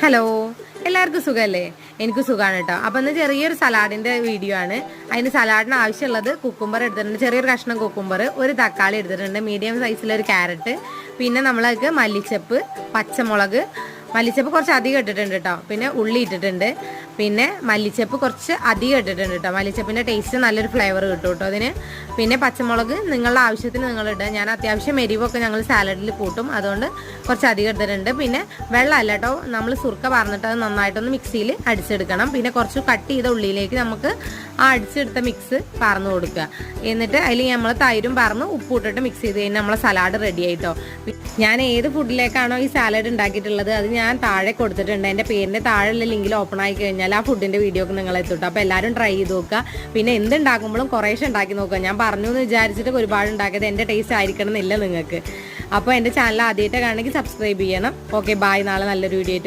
Hello, എല്ലാവർക്കും സുഖമല്ലേ? എനിക്ക് സുഖമാണ് കേട്ടോ. അപ്പം ഇന്ന് ചെറിയൊരു സലാഡിൻ്റെ വീഡിയോ ആണ്. അതിന് സലാഡിന് ആവശ്യമുള്ളത് കുക്കുംബർ എടുത്തിട്ടുണ്ട്, ചെറിയൊരു കഷ്ണം കുക്കുംബർ, ഒരു തക്കാളി എടുത്തിട്ടുണ്ട്, മീഡിയം സൈസിലൊരു ക്യാരറ്റ്, പിന്നെ നമ്മളൊക്കെ മല്ലിച്ചപ്പ്, പച്ചമുളക്, മല്ലിച്ചപ്പ് കുറച്ച് അധികം ഇട്ടിട്ടുണ്ട് കേട്ടോ, പിന്നെ ഉള്ളി ഇട്ടിട്ടുണ്ട്, പിന്നെ മല്ലിച്ചപ്പ് കുറച്ച് അധികം ഇട്ടിട്ടുണ്ട് കേട്ടോ. മല്ലിച്ചപ്പിൻ്റെ ടേസ്റ്റ് നല്ലൊരു ഫ്ലേവർ കിട്ടും കേട്ടോ അതിന്. പിന്നെ പച്ചമുളക് നിങ്ങളുടെ ആവശ്യത്തിന് നിങ്ങളിടുക. ഞാൻ അത്യാവശ്യം എരിവൊക്കെ ഞങ്ങൾ സാലഡിൽ കൂട്ടും, അതുകൊണ്ട് കുറച്ച് അധികം എടുത്തിട്ടുണ്ട്. പിന്നെ വെള്ളമല്ല കേട്ടോ, നമ്മൾ സുർക്ക പറഞ്ഞിട്ട് അത് നന്നായിട്ടൊന്ന് മിക്സിയിൽ അടിച്ചെടുക്കണം. പിന്നെ കുറച്ച് കട്ട് ചെയ്ത ഉള്ളിയിലേക്ക് നമുക്ക് ആ അടിച്ചെടുത്ത മിക്സ് പറന്ന് കൊടുക്കുക. എന്നിട്ട് അതിൽ നമ്മൾ തൈരും പറന്ന് ഉപ്പ് ഇട്ടിട്ട് മിക്സ് ചെയ്ത് കഴിഞ്ഞാൽ നമ്മളെ സലാഡ് റെഡി ആയിട്ടോ. ഞാൻ ഏത് ഫുഡിലേക്കാണോ ഈ സാലഡ് ഉണ്ടാക്കിയിട്ടുള്ളത് അത് ഞാൻ താഴെ കൊടുത്തിട്ടുണ്ട്. എൻ്റെ പേരിൻ്റെ താഴെയുള്ള ലിങ്കിൽ ഓപ്പൺ ആയി കഴിഞ്ഞാൽ ആ ഫുഡിൻ്റെ വീഡിയോ ഒക്കെ നിങ്ങൾ എത്തിട്ടോ. അപ്പോൾ എല്ലാവരും ട്രൈ ചെയ്ത് നോക്കുക. പിന്നെ എന്തുണ്ടാക്കുമ്പോഴും കുറേശ്ശെ ഉണ്ടാക്കി നോക്കുക. ഞാൻ പറഞ്ഞു എന്ന് വിചാരിച്ചിട്ട് ഒരുപാട് ഉണ്ടാക്കിയത് എൻ്റെ ടേസ്റ്റ് ആയിരിക്കണം എന്നില്ല നിങ്ങൾക്ക്. അപ്പോൾ എൻ്റെ ചാനൽ ആദ്യമായിട്ട് കാണണമെങ്കിൽ സബ്സ്ക്രൈബ് ചെയ്യണം. Okay, bye. നാളെ നല്ലൊരു വീഡിയോ ആയിട്ട്